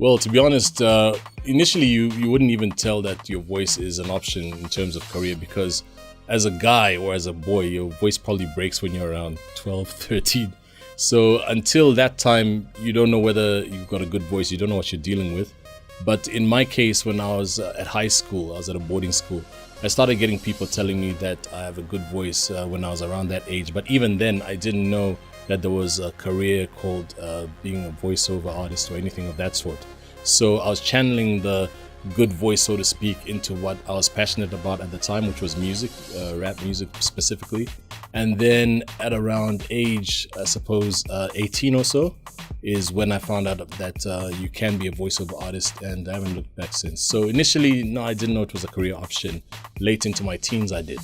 Well, to be honest, initially you wouldn't even tell that your voice is an option in terms of career because as a guy or as a boy, your voice probably breaks when you're around 12, 13. So until that time, you don't know whether you've got a good voice, you don't know what you're dealing with. But in my case, when I was at high school, I was at a boarding school, I started getting people telling me that I have a good voice when I was around that age. But even then, I didn't know that there was a career called being a voiceover artist or anything of that sort. So I was channeling the good voice, so to speak, into what I was passionate about at the time, which was music, rap music specifically. And then at around age, I suppose, 18 or so, is when I found out that you can be a voiceover artist, and I haven't looked back since. So initially, no, I didn't know it was a career option. Late into my teens, I did.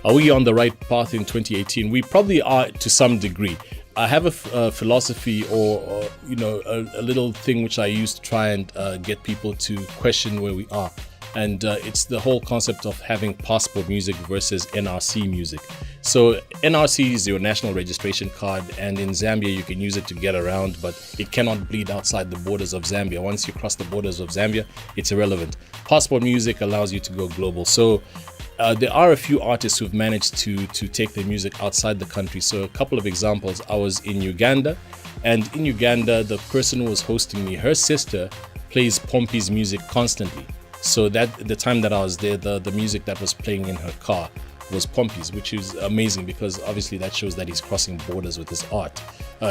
Are we on the right path in 2018? We probably are to some degree. I have a philosophy or a little thing which I use to try and get people to question where we are. And it's the whole concept of having passport music versus NRC music. So NRC is your national registration card, and in Zambia you can use it to get around, but it cannot bleed outside the borders of Zambia. Once you cross the borders of Zambia, it's irrelevant. Passport music allows you to go global. So there are a few artists who've managed to take their music outside the country. So a couple of examples, I was in Uganda, and in Uganda, the person who was hosting me, her sister plays Pompey's music constantly. So that the time that I was there, the music that was playing in her car was Pompey's, which is amazing because obviously that shows that he's crossing borders with his art.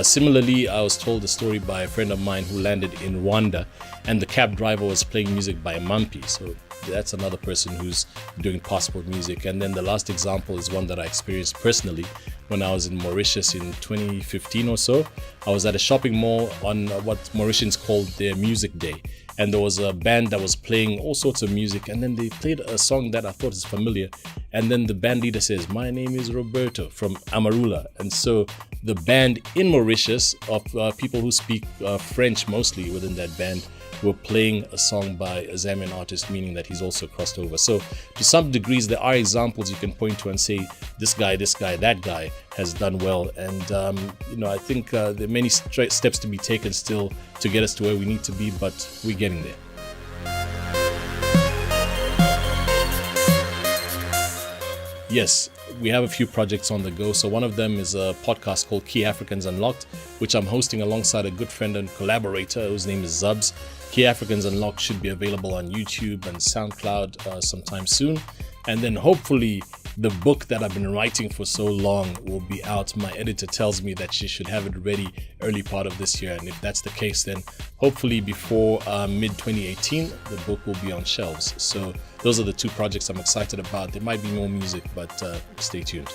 Similarly, I was told a story by a friend of mine who landed in Rwanda, and the cab driver was playing music by Mampi. So that's another person who's doing passport music. And then the last example is one that I experienced personally when I was in Mauritius in 2015 or so. I was at a shopping mall on what Mauritians called their music day. And there was a band that was playing all sorts of music, and then they played a song that I thought is familiar. And then the band leader says, "My name is Roberto from Amarula." And so the band in Mauritius of people who speak French mostly within that band were playing a song by a Zambian artist, meaning that he's also crossed over. So to some degrees, there are examples you can point to and say, this guy, that guy has done well. And, I think there are many steps to be taken still to get us to where we need to be, but we're getting there. Yes, we have a few projects on the go. So one of them is a podcast called Key Africans Unlocked, which I'm hosting alongside a good friend and collaborator whose name is Zubs. Key Africans Unlocked should be available on YouTube and SoundCloud sometime soon. And then hopefully the book that I've been writing for so long will be out. My editor tells me that she should have it ready early part of this year. And if that's the case, then hopefully before mid-2018, the book will be on shelves. So those are the two projects I'm excited about. There might be more music, but stay tuned.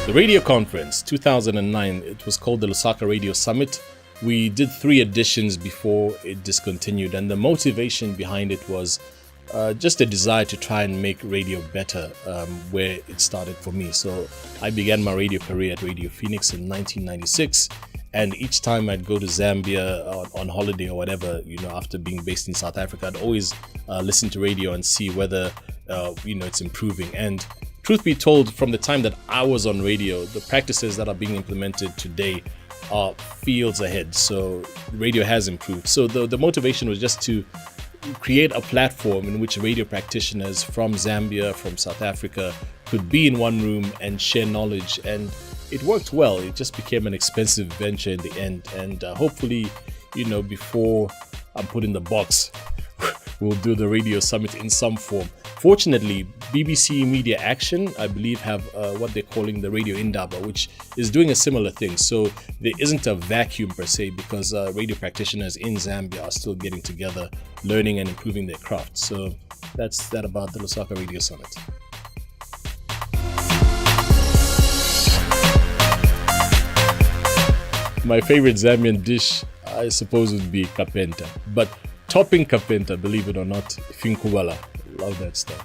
The Radio Conference 2009, it was called the Lusaka Radio Summit. We did 3 editions before it discontinued, and the motivation behind it was just a desire to try and make radio better where it started for me. So I began my radio career at Radio Phoenix in 1996, and each time I'd go to Zambia on holiday or whatever, after being based in South Africa, I'd always listen to radio and see whether it's improving. And truth be told, from the time that I was on radio, the practices that are being implemented today are fields ahead. So radio has improved. So the motivation was just to create a platform in which radio practitioners from Zambia, from South Africa, could be in one room and share knowledge. And it worked well. It just became an expensive venture in the end. And hopefully, before I'm put in the box, we'll do the Radio Summit in some form. Fortunately, BBC Media Action, I believe, have what they're calling the Radio Indaba, which is doing a similar thing. So there isn't a vacuum per se, because radio practitioners in Zambia are still getting together, learning and improving their craft. So that's that about the Lusaka Radio Summit. My favorite Zambian dish, I suppose, would be kapenta. But topping kapenta, believe it or not, finkubala. Love that stuff.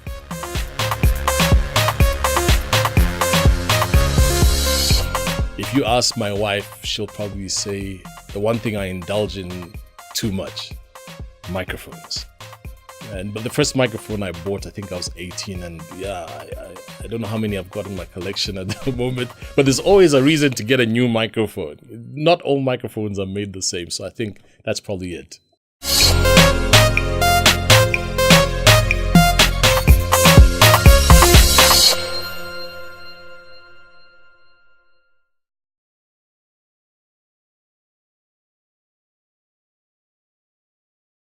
If if you ask my wife, she'll probably say the one thing I indulge in too much, microphones. But the first microphone I bought, I think I was 18, and yeah, I don't know how many I've got in my collection at the moment, but there's always a reason to get a new microphone. Not all microphones are made the same, so I think that's probably it.